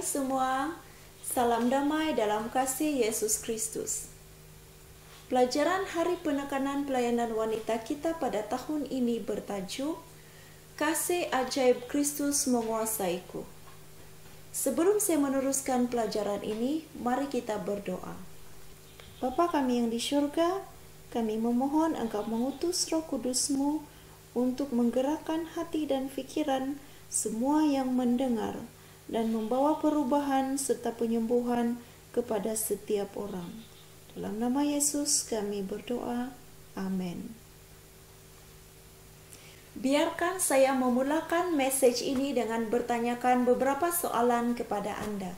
semua, salam damai dalam kasih Yesus Kristus. Pelajaran Hari Penekanan Pelayanan Wanita kita pada tahun ini bertajuk Kasih Ajaib Kristus Menguasaiku. Sebelum saya meneruskan pelajaran ini, mari kita berdoa. Bapa kami yang di surga, kami memohon Engkau mengutus Roh Kudus-Mu untuk menggerakkan hati dan pikiran semua yang mendengar dan membawa perubahan serta penyembuhan kepada setiap orang. Dalam nama Yesus kami berdoa. Amin. Biarkan saya memulakan message ini dengan bertanyakan beberapa soalan kepada Anda.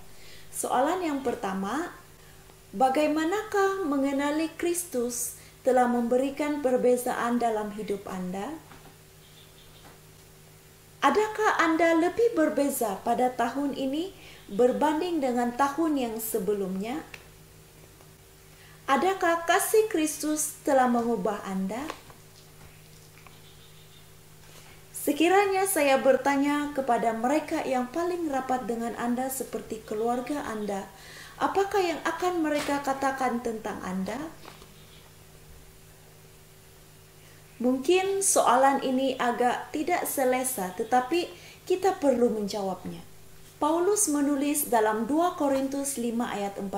Soalan yang pertama, bagaimanakah mengenali Kristus telah memberikan perbezaan dalam hidup Anda? Adakah Anda lebih berbeza pada tahun ini berbanding dengan tahun yang sebelumnya? Adakah kasih Kristus telah mengubah Anda? Sekiranya saya bertanya kepada mereka yang paling rapat dengan Anda seperti keluarga Anda, apakah yang akan mereka katakan tentang Anda? Mungkin soalan ini agak tidak selesa, tetapi kita perlu menjawabnya. Paulus menulis dalam 2 Korintus 5 ayat 14,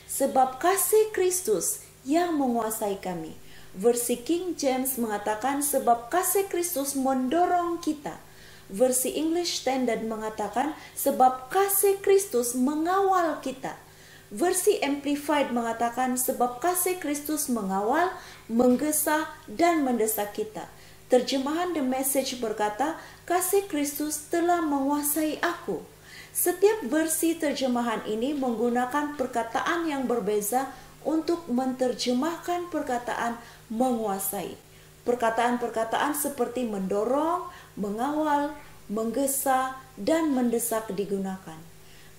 sebab kasih Kristus yang menguasai kami. Versi King James mengatakan sebab kasih Kristus mendorong kita. Versi English Standard mengatakan sebab kasih Kristus mengawal kita. Versi Amplified mengatakan sebab kasih Kristus mengawal, menggesa, dan mendesak kita. Terjemahan The Message berkata, kasih Kristus telah menguasai aku. Setiap versi terjemahan ini menggunakan perkataan yang berbeza untuk menerjemahkan perkataan menguasai. Perkataan-perkataan seperti mendorong, mengawal, menggesa, dan mendesak digunakan.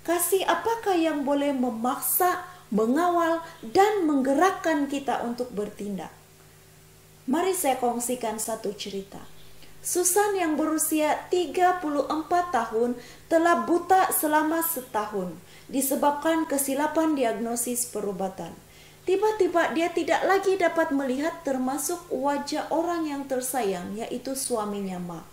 Kasih apakah yang boleh memaksa, mengawal, dan menggerakkan kita untuk bertindak? Mari saya kongsikan satu cerita. Susan yang berusia 34 tahun telah buta selama setahun disebabkan kesilapan diagnosis perubatan. Tiba-tiba dia tidak lagi dapat melihat termasuk wajah orang yang tersayang, yaitu suaminya Mark.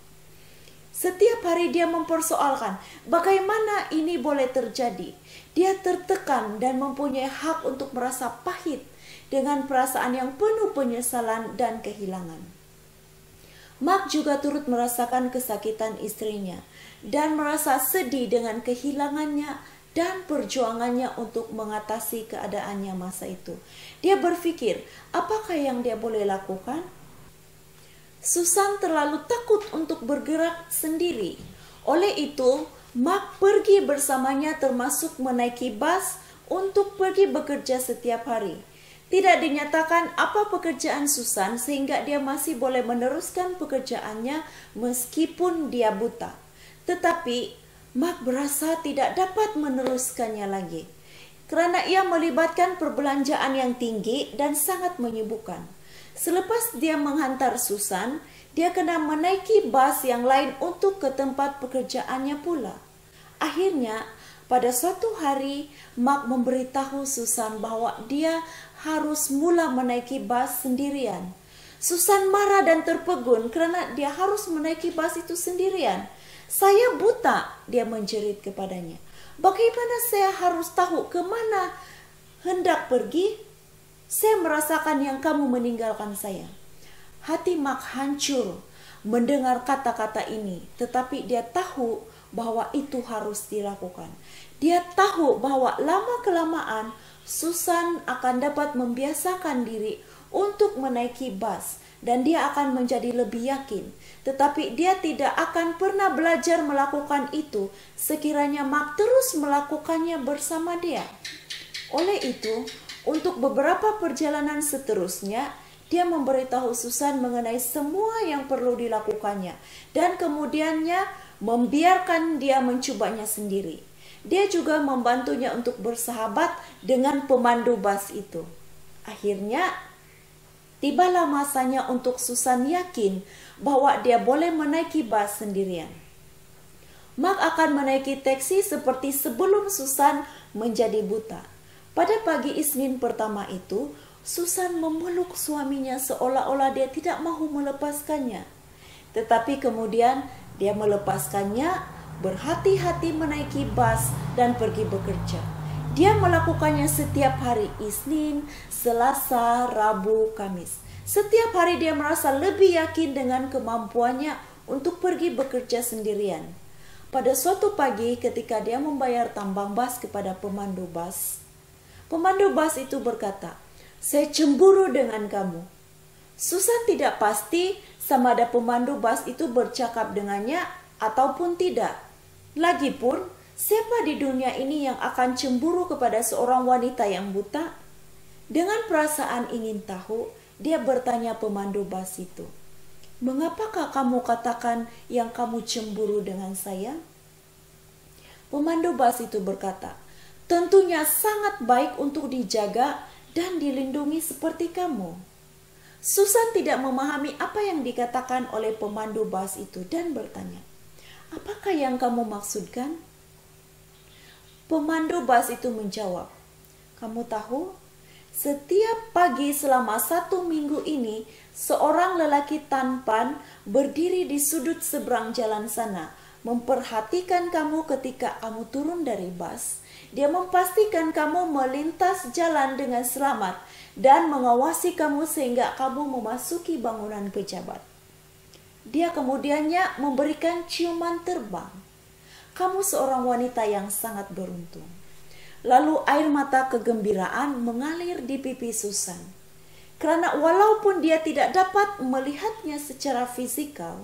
Setiap hari dia mempersoalkan bagaimana ini boleh terjadi. Dia tertekan dan mempunyai hak untuk merasa pahit dengan perasaan yang penuh penyesalan dan kehilangan. Mark juga turut merasakan kesakitan istrinya dan merasa sedih dengan kehilangannya dan perjuangannya untuk mengatasi keadaannya masa itu. Dia berpikir, apakah yang dia boleh lakukan? Susan terlalu takut untuk bergerak sendiri. Oleh itu, Mark pergi bersamanya termasuk menaiki bus untuk pergi bekerja setiap hari. Tidak dinyatakan apa pekerjaan Susan sehingga dia masih boleh meneruskan pekerjaannya meskipun dia buta. Tetapi Mark berasa tidak dapat meneruskannya lagi karena ia melibatkan perbelanjaan yang tinggi dan sangat menyibukkan. Selepas dia menghantar Susan, dia kena menaiki bus yang lain untuk ke tempat pekerjaannya pula. Akhirnya, pada suatu hari, Mark memberitahu Susan bahwa dia harus mula menaiki bus sendirian. Susan marah dan terpegun karena dia harus menaiki bus itu sendirian. Saya buta, dia menjerit kepadanya. Bagaimana saya harus tahu kemana hendak pergi? Saya merasakan yang kamu meninggalkan saya. Hati Mark hancur mendengar kata-kata ini, tetapi dia tahu bahwa itu harus dilakukan. Dia tahu bahwa lama-kelamaan Susan akan dapat membiasakan diri untuk menaiki bus dan dia akan menjadi lebih yakin. Tetapi dia tidak akan pernah belajar melakukan itu sekiranya Mark terus melakukannya bersama dia. Oleh itu, untuk beberapa perjalanan seterusnya, dia memberitahu Susan mengenai semua yang perlu dilakukannya dan kemudiannya membiarkan dia mencobanya sendiri. Dia juga membantunya untuk bersahabat dengan pemandu bus itu. Akhirnya, tibalah masanya untuk Susan yakin bahwa dia boleh menaiki bus sendirian. Mark akan menaiki taksi seperti sebelum Susan menjadi buta. Pada pagi Isnin pertama itu, Susan memeluk suaminya seolah-olah dia tidak mahu melepaskannya. Tetapi kemudian dia melepaskannya, berhati-hati menaiki bus dan pergi bekerja. Dia melakukannya setiap hari Isnin, Selasa, Rabu, Kamis. Setiap hari dia merasa lebih yakin dengan kemampuannya untuk pergi bekerja sendirian. Pada suatu pagi ketika dia membayar tambang bus kepada pemandu bus itu berkata, "Saya cemburu dengan kamu." Susan tidak pasti sama ada pemandu bus itu bercakap dengannya ataupun tidak. Lagipun, siapa di dunia ini yang akan cemburu kepada seorang wanita yang buta? Dengan perasaan ingin tahu, dia bertanya pemandu bus itu, "Mengapakah kamu katakan yang kamu cemburu dengan saya?" Pemandu bus itu berkata, "Tentunya sangat baik untuk dijaga dan dilindungi seperti kamu." Susan tidak memahami apa yang dikatakan oleh pemandu bus itu dan bertanya, "Apakah yang kamu maksudkan?" Pemandu bus itu menjawab, "Kamu tahu, setiap pagi selama 1 minggu ini, seorang lelaki tampan berdiri di sudut seberang jalan sana, memperhatikan kamu ketika kamu turun dari bus. Dia memastikan kamu melintas jalan dengan selamat dan mengawasi kamu sehingga kamu memasuki bangunan pejabat. Dia kemudiannya memberikan ciuman terbang. Kamu seorang wanita yang sangat beruntung." Lalu air mata kegembiraan mengalir di pipi Susan. Karena walaupun dia tidak dapat melihatnya secara fisikal,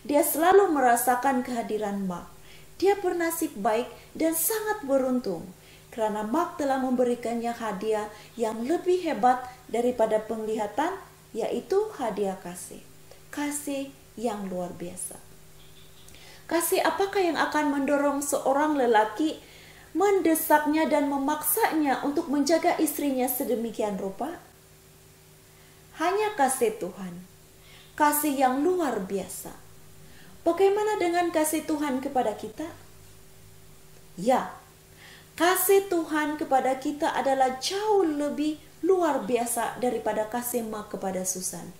dia selalu merasakan kehadiran Mark. Dia bernasib baik dan sangat beruntung karena Mark telah memberikannya hadiah yang lebih hebat daripada penglihatan, yaitu hadiah kasih. Kasih yang luar biasa. Kasih apakah yang akan mendorong seorang lelaki mendesaknya dan memaksanya untuk menjaga istrinya sedemikian rupa? Hanya kasih Tuhan. Kasih yang luar biasa. Bagaimana dengan kasih Tuhan kepada kita? Ya, kasih Tuhan kepada kita adalah jauh lebih luar biasa daripada kasih Mark kepada Susan.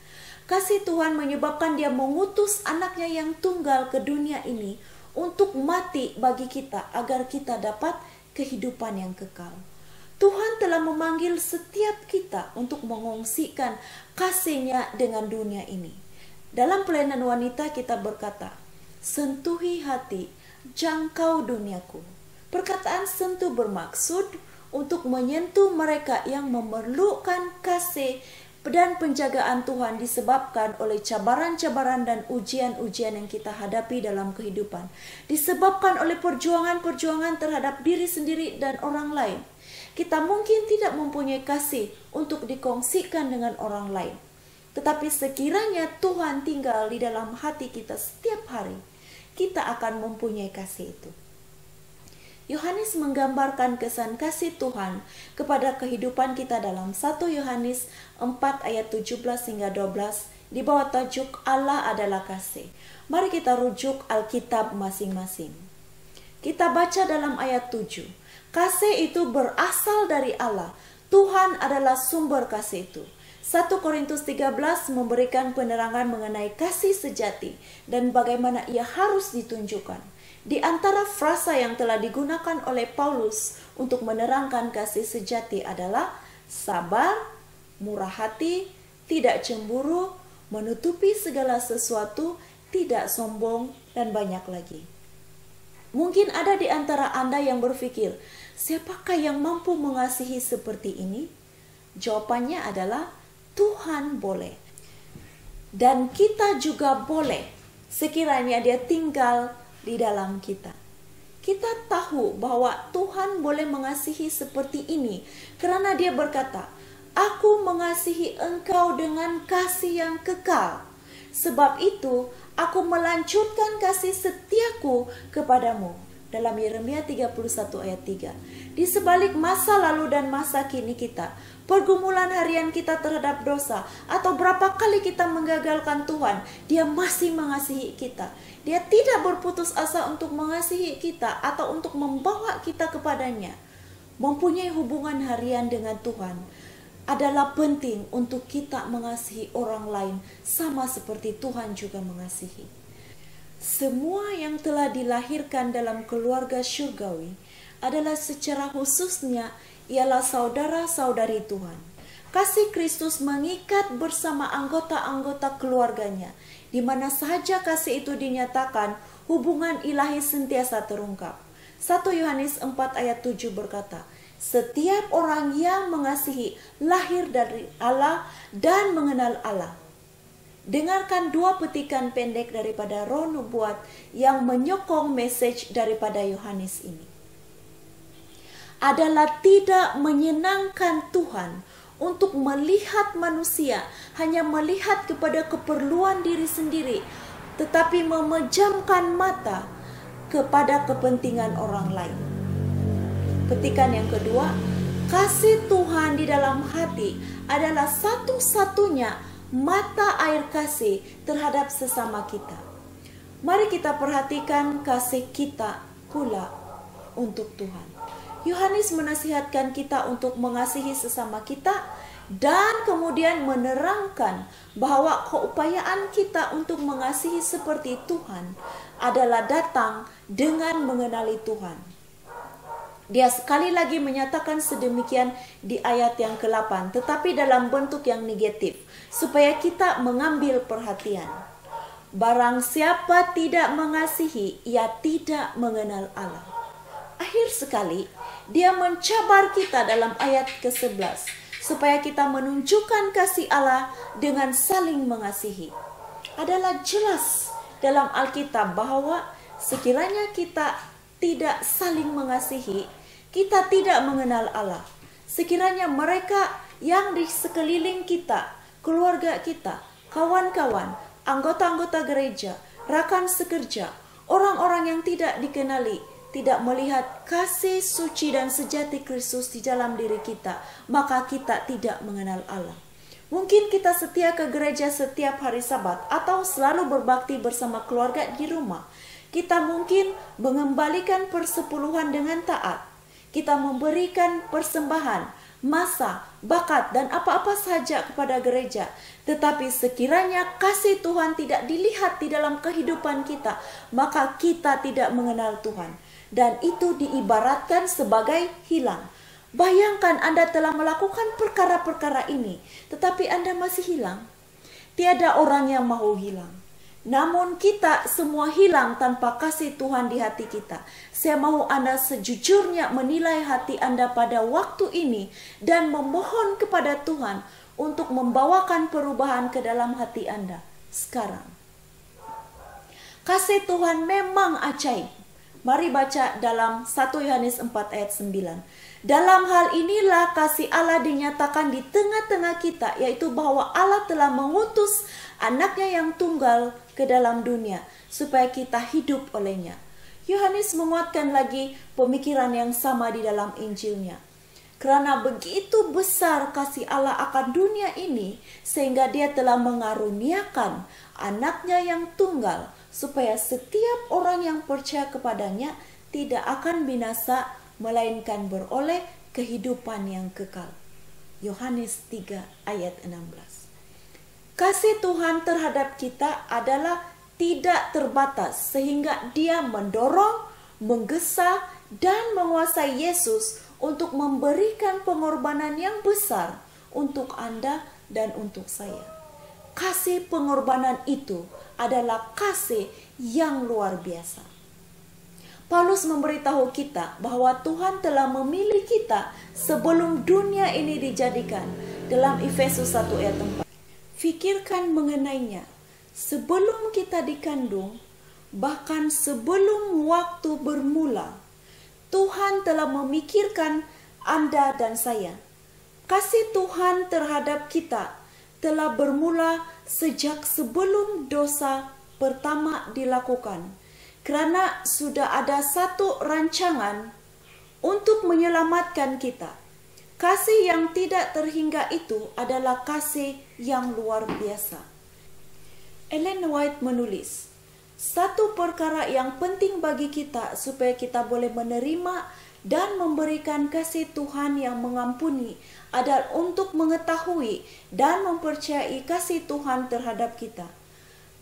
Kasih Tuhan menyebabkan dia mengutus anaknya yang tunggal ke dunia ini untuk mati bagi kita agar kita dapat kehidupan yang kekal. Tuhan telah memanggil setiap kita untuk mengongsikan kasih-Nya dengan dunia ini. Dalam pelayanan wanita kita berkata, "Sentuhi hati, jangkau duniaku." Perkataan sentuh bermaksud untuk menyentuh mereka yang memerlukan kasih dan penjagaan Tuhan disebabkan oleh cabaran-cabaran dan ujian-ujian yang kita hadapi dalam kehidupan. Disebabkan oleh perjuangan-perjuangan terhadap diri sendiri dan orang lain. Kita mungkin tidak mempunyai kasih untuk dikongsikan dengan orang lain. Tetapi sekiranya Tuhan tinggal di dalam hati kita setiap hari, kita akan mempunyai kasih itu. Yohanes menggambarkan kesan kasih Tuhan kepada kehidupan kita dalam 1 Yohanes 4 ayat 17 hingga 12 di bawah tajuk Allah adalah kasih. Mari kita rujuk Alkitab masing-masing. Kita baca dalam ayat 7. Kasih itu berasal dari Allah. Tuhan adalah sumber kasih itu. 1 Korintus 13 memberikan penerangan mengenai kasih sejati dan bagaimana ia harus ditunjukkan. Di antara frasa yang telah digunakan oleh Paulus untuk menerangkan kasih sejati adalah sabar, murah hati, tidak cemburu, menutupi segala sesuatu, tidak sombong, dan banyak lagi. Mungkin ada di antara Anda yang berpikir, siapakah yang mampu mengasihi seperti ini? Jawabannya adalah Tuhan boleh. Dan kita juga boleh sekiranya Dia tinggal di dalam kita. Kita tahu bahwa Tuhan boleh mengasihi seperti ini karena Dia berkata, "Aku mengasihi engkau dengan kasih yang kekal. Sebab itu, aku melanjutkan kasih setiaku kepadamu." Dalam Yeremia 31 ayat 3. Di sebalik masa lalu dan masa kini kita pergumulan harian kita terhadap dosa, atau berapa kali kita menggagalkan Tuhan, Dia masih mengasihi kita. Dia tidak berputus asa untuk mengasihi kita atau untuk membawa kita kepadanya. Mempunyai hubungan harian dengan Tuhan adalah penting untuk kita mengasihi orang lain sama seperti Tuhan juga mengasihi. Semua yang telah dilahirkan dalam keluarga syurgawi adalah secara khususnya ialah saudara-saudari Tuhan. Kasih Kristus mengikat bersama anggota-anggota keluarganya. Di mana saja kasih itu dinyatakan, hubungan ilahi sentiasa terungkap. 1 Yohanes 4 ayat 7 berkata, setiap orang yang mengasihi lahir dari Allah dan mengenal Allah. Dengarkan dua petikan pendek daripada Roh Nubuat yang menyokong message daripada Yohanes ini. Adalah tidak menyenangkan Tuhan untuk melihat manusia hanya melihat kepada keperluan diri sendiri, tetapi memejamkan mata kepada kepentingan orang lain. Petikan yang kedua, kasih Tuhan di dalam hati adalah satu-satunya mata air kasih terhadap sesama kita. Mari kita perhatikan kasih kita pula untuk Tuhan. Yohanes menasihatkan kita untuk mengasihi sesama kita dan kemudian menerangkan bahwa keupayaan kita untuk mengasihi seperti Tuhan adalah datang dengan mengenali Tuhan. Dia sekali lagi menyatakan sedemikian di ayat yang ke-8, tetapi dalam bentuk yang negatif, supaya kita mengambil perhatian. Barang siapa tidak mengasihi, ia tidak mengenal Allah. Akhir sekali, dia mencabar kita dalam ayat ke-11, supaya kita menunjukkan kasih Allah dengan saling mengasihi. Adalah jelas dalam Alkitab bahwa sekiranya kita tidak saling mengasihi, kita tidak mengenal Allah. Sekiranya mereka yang di sekeliling kita, keluarga kita, kawan-kawan, anggota-anggota gereja, rakan sekerja, orang-orang yang tidak dikenali, tidak melihat kasih suci dan sejati Kristus di dalam diri kita, maka kita tidak mengenal Allah. Mungkin kita setia ke gereja setiap hari Sabat atau selalu berbakti bersama keluarga di rumah. Kita mungkin mengembalikan persepuluhan dengan taat. Kita memberikan persembahan, masa, bakat, dan apa-apa saja kepada gereja. Tetapi sekiranya kasih Tuhan tidak dilihat di dalam kehidupan kita, maka kita tidak mengenal Tuhan. Dan itu diibaratkan sebagai hilang. Bayangkan Anda telah melakukan perkara-perkara ini, tetapi Anda masih hilang. Tiada orang yang mau hilang. Namun kita semua hilang tanpa kasih Tuhan di hati kita. Saya mau Anda sejujurnya menilai hati Anda pada waktu ini dan memohon kepada Tuhan untuk membawakan perubahan ke dalam hati Anda sekarang. Kasih Tuhan memang ajaib. Mari baca dalam 1 Yohanes 4 ayat 9. Dalam hal inilah kasih Allah dinyatakan di tengah-tengah kita, yaitu bahwa Allah telah mengutus anaknya yang tunggal ke dalam dunia, supaya kita hidup olehnya. Yohanes menguatkan lagi pemikiran yang sama di dalam Injilnya. Karena begitu besar kasih Allah akan dunia ini, sehingga dia telah mengaruniakan anaknya yang tunggal, supaya setiap orang yang percaya kepadanya tidak akan binasa, melainkan beroleh kehidupan yang kekal. Yohanes 3 ayat 16. Kasih Tuhan terhadap kita adalah tidak terbatas, sehingga dia mendorong, menggesa, dan menguasai Yesus untuk memberikan pengorbanan yang besar untuk Anda dan untuk saya. Kasih pengorbanan itu adalah kasih yang luar biasa. Paulus memberitahu kita bahwa Tuhan telah memilih kita sebelum dunia ini dijadikan dalam Efesus 1 ayat 4. Fikirkan mengenainya. Sebelum kita dikandung, bahkan sebelum waktu bermula, Tuhan telah memikirkan Anda dan saya. Kasih Tuhan terhadap kita telah bermula sejak sebelum dosa pertama dilakukan, karena sudah ada satu rancangan untuk menyelamatkan kita. Kasih yang tidak terhingga itu adalah kasih yang luar biasa. Ellen White menulis, satu perkara yang penting bagi kita supaya kita boleh menerima dan memberikan kasih Tuhan yang mengampuni adalah untuk mengetahui dan mempercayai kasih Tuhan terhadap kita.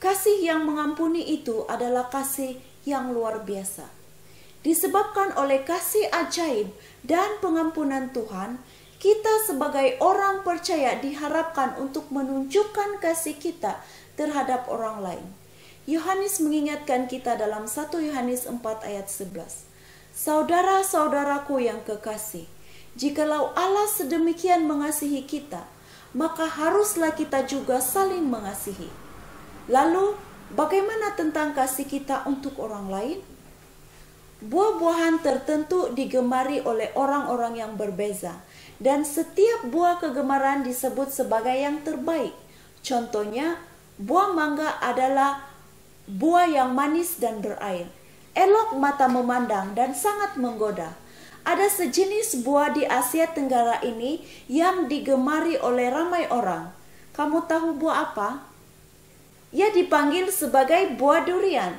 Kasih yang mengampuni itu adalah kasih yang luar biasa. Disebabkan oleh kasih ajaib dan pengampunan Tuhan, kita sebagai orang percaya diharapkan untuk menunjukkan kasih kita terhadap orang lain. Yohanes mengingatkan kita dalam 1 Yohanes 4 ayat 11. Saudara-saudaraku yang kekasih, jikalau Allah sedemikian mengasihi kita, maka haruslah kita juga saling mengasihi. Lalu, bagaimana tentang kasih kita untuk orang lain? Buah-buahan tertentu digemari oleh orang-orang yang berbeza, dan setiap buah kegemaran disebut sebagai yang terbaik. Contohnya, buah mangga adalah buah yang manis dan berair, elok mata memandang dan sangat menggoda. Ada sejenis buah di Asia Tenggara ini yang digemari oleh ramai orang. Kamu tahu buah apa? Ia dipanggil sebagai buah durian.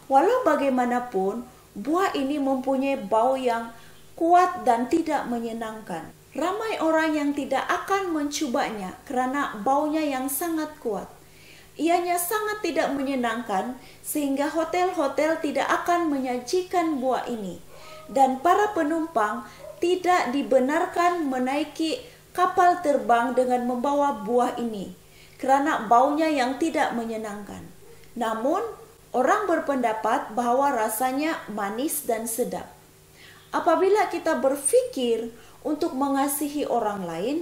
Walau bagaimanapun, buah ini mempunyai bau yang kuat dan tidak menyenangkan. Ramai orang yang tidak akan mencobanya karena baunya yang sangat kuat. Ianya sangat tidak menyenangkan sehingga hotel-hotel tidak akan menyajikan buah ini. Dan para penumpang tidak dibenarkan menaiki kapal terbang dengan membawa buah ini karena baunya yang tidak menyenangkan. Namun, orang berpendapat bahwa rasanya manis dan sedap. Apabila kita berpikir untuk mengasihi orang lain,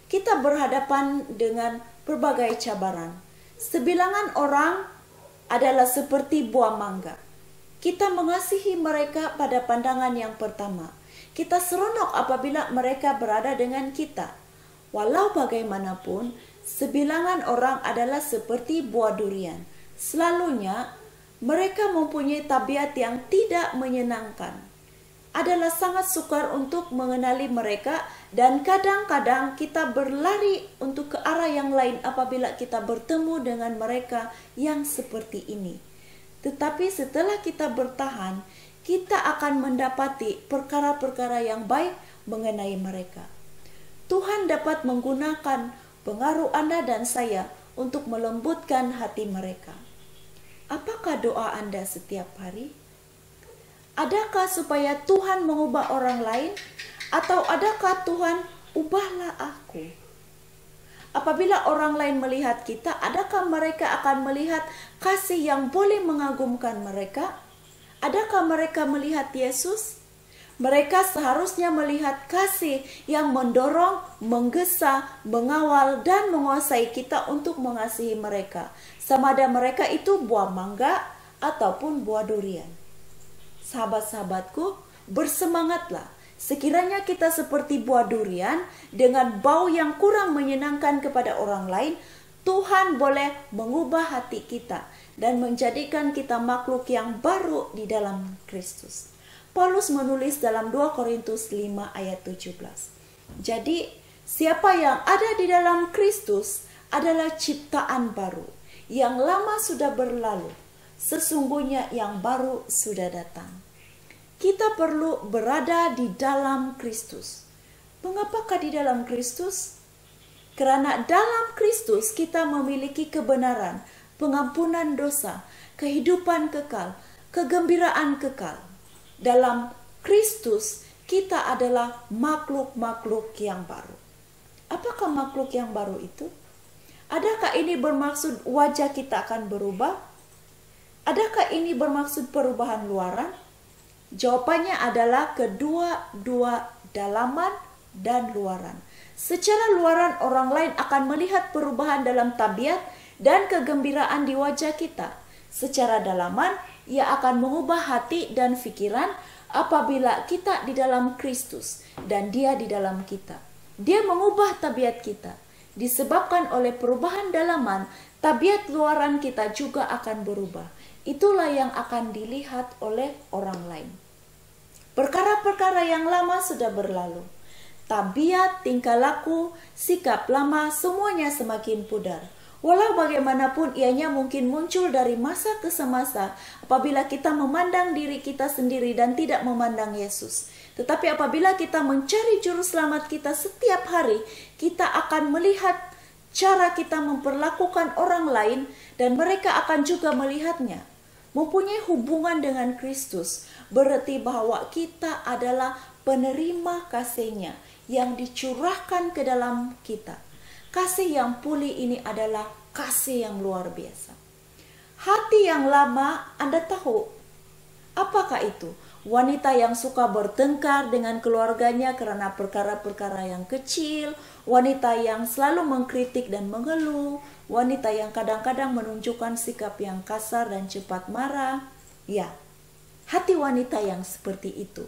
kita berhadapan dengan berbagai cabaran. Sebilangan orang adalah seperti buah mangga. Kita mengasihi mereka pada pandangan yang pertama. Kita seronok apabila mereka berada dengan kita. Walau bagaimanapun, sebilangan orang adalah seperti buah durian. Selalunya, mereka mempunyai tabiat yang tidak menyenangkan. Adalah sangat sukar untuk mengenali mereka dan kadang-kadang kita berlari untuk ke arah yang lain apabila kita bertemu dengan mereka yang seperti ini. Tetapi setelah kita bertahan, kita akan mendapati perkara-perkara yang baik mengenai mereka. Tuhan dapat menggunakan pengaruh Anda dan saya untuk melembutkan hati mereka. Apakah doa Anda setiap hari? Adakah supaya Tuhan mengubah orang lain? Atau adakah Tuhan, ubahlah aku? Apabila orang lain melihat kita, adakah mereka akan melihat kasih yang boleh mengagumkan mereka? Adakah mereka melihat Yesus? Mereka seharusnya melihat kasih yang mendorong, menggesa, mengawal, dan menguasai kita untuk mengasihi mereka. Sama ada mereka itu buah mangga ataupun buah durian. Sahabat-sahabatku, bersemangatlah. Sekiranya kita seperti buah durian dengan bau yang kurang menyenangkan kepada orang lain, Tuhan boleh mengubah hati kita dan menjadikan kita makhluk yang baru di dalam Kristus. Paulus menulis dalam 2 Korintus 5 ayat 17. Jadi, siapa yang ada di dalam Kristus adalah ciptaan baru. Yang lama sudah berlalu. Sesungguhnya yang baru sudah datang. Kita perlu berada di dalam Kristus. Mengapakah di dalam Kristus? Karena dalam Kristus kita memiliki kebenaran, pengampunan dosa, kehidupan kekal, kegembiraan kekal. Dalam Kristus kita adalah makhluk-makhluk yang baru. Apakah makhluk yang baru itu? Adakah ini bermaksud wajah kita akan berubah? Adakah ini bermaksud perubahan luaran? Jawabannya adalah kedua-dua, dalaman dan luaran. Secara luaran orang lain akan melihat perubahan dalam tabiat dan kegembiraan di wajah kita. Secara dalaman, ia akan mengubah hati dan pikiran apabila kita di dalam Kristus dan Dia di dalam kita. Dia mengubah tabiat kita. Disebabkan oleh perubahan dalaman, tabiat luaran kita juga akan berubah. Itulah yang akan dilihat oleh orang lain. Perkara-perkara yang lama sudah berlalu. tabiat, tingkah laku, sikap lama, semuanya semakin pudar. Walau bagaimanapun ianya mungkin muncul dari masa ke semasa apabila kita memandang diri kita sendiri dan tidak memandang Yesus. Tetapi apabila kita mencari juru selamat kita setiap hari, kita akan melihat cara kita memperlakukan orang lain dan mereka akan juga melihatnya. Mempunyai hubungan dengan Kristus berarti bahwa kita adalah penerima kasih-Nya yang dicurahkan ke dalam kita. Kasih yang pulih ini adalah kasih yang luar biasa. Hati yang lama, Anda tahu apakah itu? Wanita yang suka bertengkar dengan keluarganya karena perkara-perkara yang kecil, wanita yang selalu mengkritik dan mengeluh, wanita yang kadang-kadang menunjukkan sikap yang kasar dan cepat marah. Ya, hati wanita yang seperti itu.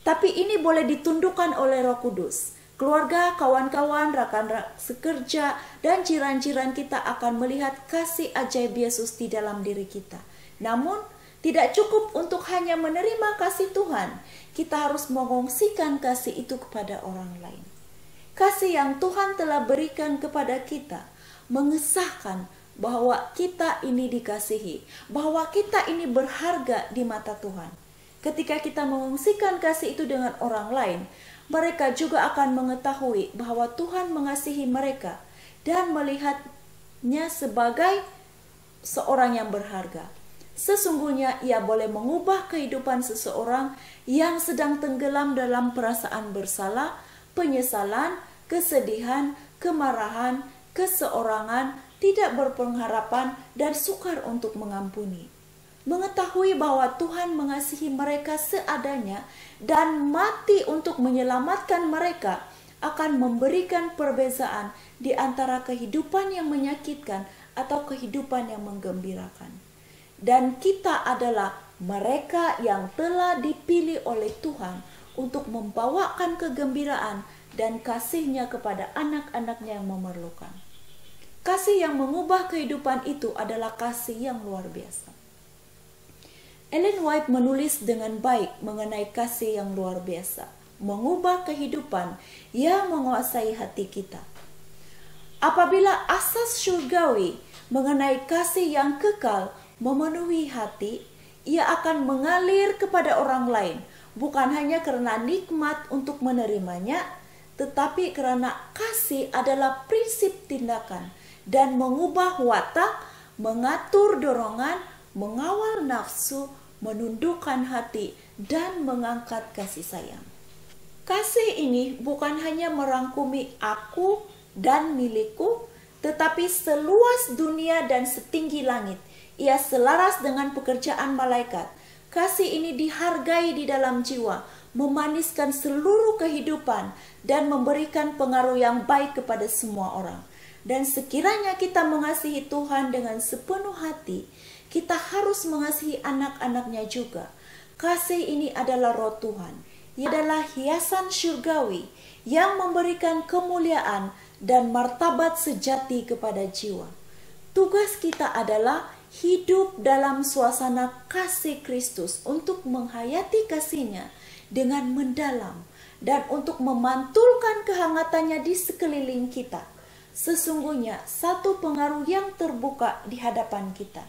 Tapi ini boleh ditundukkan oleh Roh Kudus. Keluarga, kawan-kawan, rekan sekerja, dan jiran-jiran kita akan melihat kasih ajaib Yesus di dalam diri kita. Namun, tidak cukup untuk hanya menerima kasih Tuhan. Kita harus mengungsikan kasih itu kepada orang lain. Kasih yang Tuhan telah berikan kepada kita mengesahkan bahwa kita ini dikasihi, bahwa kita ini berharga di mata Tuhan. Ketika kita mengungsikan kasih itu dengan orang lain, mereka juga akan mengetahui bahwa Tuhan mengasihi mereka dan melihatnya sebagai seorang yang berharga. Sesungguhnya ia boleh mengubah kehidupan seseorang yang sedang tenggelam dalam perasaan bersalah, penyesalan, kesedihan, kemarahan, keseorangan, tidak berpengharapan, dan sukar untuk mengampuni. Mengetahui bahwa Tuhan mengasihi mereka seadanya dan mati untuk menyelamatkan mereka akan memberikan perbezaan di antara kehidupan yang menyakitkan atau kehidupan yang menggembirakan. Dan kita adalah mereka yang telah dipilih oleh Tuhan untuk membawakan kegembiraan dan kasih-Nya kepada anak-anak-Nya yang memerlukan. Kasih yang mengubah kehidupan itu adalah kasih yang luar biasa. Ellen White menulis dengan baik mengenai kasih yang luar biasa, mengubah kehidupan yang menguasai hati kita. Apabila asas surgawi mengenai kasih yang kekal memenuhi hati, ia akan mengalir kepada orang lain, bukan hanya karena nikmat untuk menerimanya, tetapi karena kasih adalah prinsip tindakan dan mengubah watak, mengatur dorongan, mengawal nafsu, menundukkan hati, dan mengangkat kasih sayang. Kasih ini bukan hanya merangkumi aku dan milikku, tetapi seluas dunia dan setinggi langit. Ia selaras dengan pekerjaan malaikat. Kasih ini dihargai di dalam jiwa, memaniskan seluruh kehidupan, dan memberikan pengaruh yang baik kepada semua orang. Dan sekiranya kita mengasihi Tuhan dengan sepenuh hati, kita harus mengasihi anak-anak-Nya juga. Kasih ini adalah roh Tuhan. Ia adalah hiasan surgawi yang memberikan kemuliaan dan martabat sejati kepada jiwa. Tugas kita adalah hidup dalam suasana kasih Kristus untuk menghayati kasih-Nya dengan mendalam dan untuk memantulkan kehangatannya di sekeliling kita. Sesungguhnya satu pengaruh yang terbuka di hadapan kita.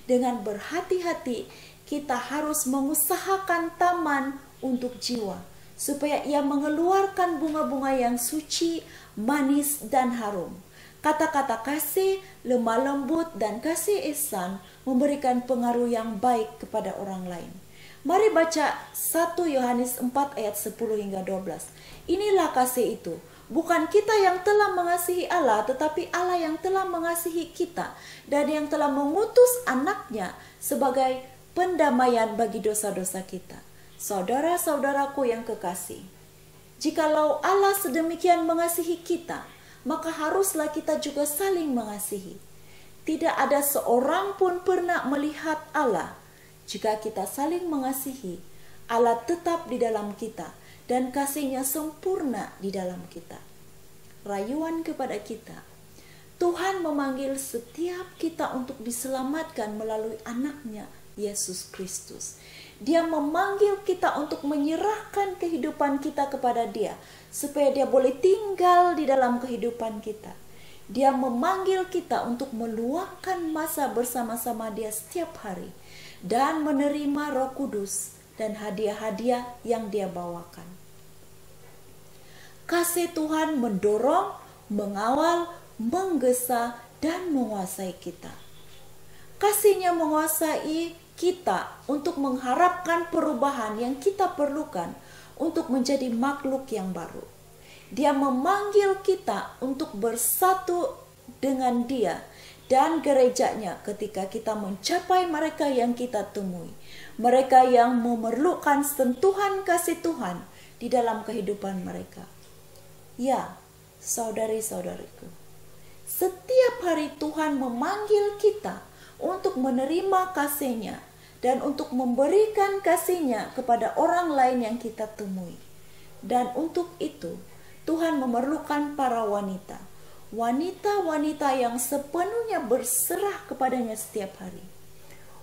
Dengan berhati-hati kita harus mengusahakan taman untuk jiwa, supaya ia mengeluarkan bunga-bunga yang suci, manis, dan harum. Kata-kata kasih, lemah lembut, dan kasih ihsan memberikan pengaruh yang baik kepada orang lain. Mari baca 1 Yohanes 4 ayat 10 hingga 12. Inilah kasih itu. Bukan kita yang telah mengasihi Allah, tetapi Allah yang telah mengasihi kita dan yang telah mengutus anaknya sebagai pendamaian bagi dosa-dosa kita. Saudara-saudaraku yang kekasih, jikalau Allah sedemikian mengasihi kita, maka haruslah kita juga saling mengasihi. Tidak ada seorang pun pernah melihat Allah. Jika kita saling mengasihi, Allah tetap di dalam kita dan kasih-Nya sempurna di dalam kita. Rayuan kepada kita, Tuhan memanggil setiap kita untuk diselamatkan melalui anak-Nya, Yesus Kristus. Dia memanggil kita untuk menyerahkan kehidupan kita kepada Dia, supaya Dia boleh tinggal di dalam kehidupan kita. Dia memanggil kita untuk meluangkan masa bersama-sama Dia setiap hari, dan menerima Roh Kudus dan hadiah-hadiah yang Dia bawakan. Kasih Tuhan mendorong, mengawal, menggesa, dan menguasai kita. Kasih-Nya menguasai kita untuk mengharapkan perubahan yang kita perlukan untuk menjadi makhluk yang baru. Dia memanggil kita untuk bersatu dengan Dia dan gerejanya ketika kita mencapai mereka yang kita temui. Mereka yang memerlukan sentuhan kasih Tuhan di dalam kehidupan mereka. Ya, saudari-saudariku, setiap hari Tuhan memanggil kita untuk menerima kasih-Nya dan untuk memberikan kasih-Nya kepada orang lain yang kita temui. Dan untuk itu, Tuhan memerlukan para wanita. Wanita-wanita yang sepenuhnya berserah kepadanya setiap hari.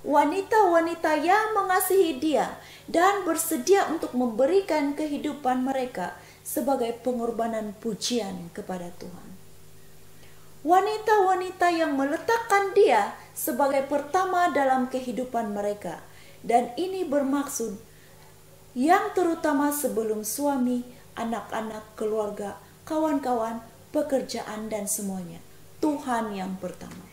Wanita-wanita yang mengasihi Dia dan bersedia untuk memberikan kehidupan mereka sebagai pengorbanan pujian kepada Tuhan. Wanita-wanita yang meletakkan Dia sebagai pertama dalam kehidupan mereka. Dan ini bermaksud yang terutama sebelum suami, anak-anak, keluarga, kawan-kawan, pekerjaan, dan semuanya. Tuhan yang pertama.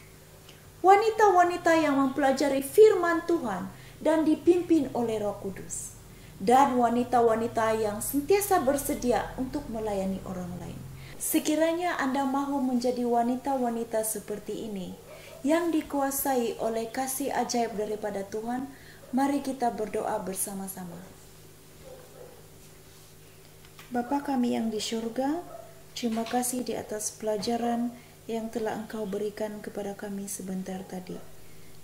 Wanita-wanita yang mempelajari firman Tuhan dan dipimpin oleh Roh Kudus. Dan wanita-wanita yang sentiasa bersedia untuk melayani orang lain. Sekiranya Anda mahu menjadi wanita-wanita seperti ini, yang dikuasai oleh kasih ajaib daripada Tuhan, mari kita berdoa bersama-sama. Bapa kami yang di surga, terima kasih di atas pelajaran yang telah Engkau berikan kepada kami sebentar tadi.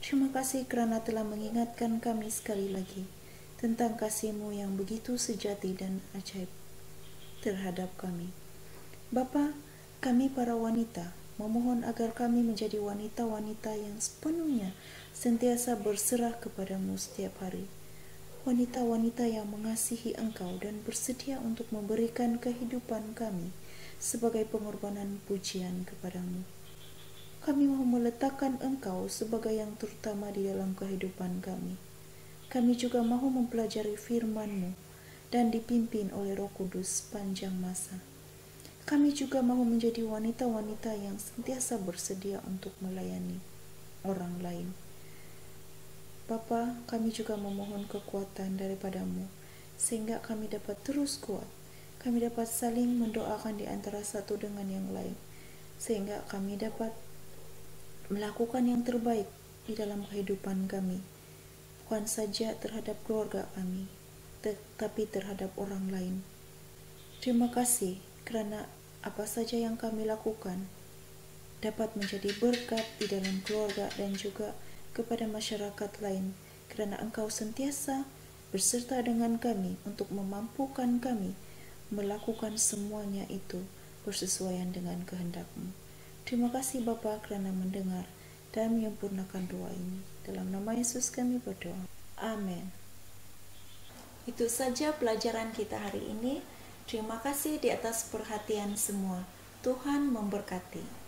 Terima kasih kerana telah mengingatkan kami sekali lagi tentang kasih-Mu yang begitu sejati dan ajaib terhadap kami. Bapa, kami para wanita memohon agar kami menjadi wanita-wanita yang sepenuhnya sentiasa berserah kepada-Mu setiap hari. Wanita-wanita yang mengasihi Engkau dan bersedia untuk memberikan kehidupan kami sebagai pengorbanan pujian kepada-Mu. Kami mau meletakkan Engkau sebagai yang terutama di dalam kehidupan kami. Kami juga mahu mempelajari firman-Mu dan dipimpin oleh Roh Kudus panjang masa. Kami juga mahu menjadi wanita-wanita yang sentiasa bersedia untuk melayani orang lain. Bapa, kami juga memohon kekuatan daripada-Mu, sehingga kami dapat terus kuat. Kami dapat saling mendoakan di antara satu dengan yang lain, sehingga kami dapat melakukan yang terbaik di dalam kehidupan kami. Bukan saja terhadap keluarga kami, tetapi terhadap orang lain. Terima kasih kerana apa saja yang kami lakukan dapat menjadi berkat di dalam keluarga dan juga kepada masyarakat lain, kerana Engkau sentiasa berserta dengan kami untuk memampukan kami melakukan semuanya itu bersesuaian dengan kehendak-Mu. Terima kasih Bapa kerana mendengar dan menyempurnakan doa ini. Dalam nama Yesus kami berdoa. Amin. Itu saja pelajaran kita hari ini. Terima kasih di atas perhatian semua. Tuhan memberkati.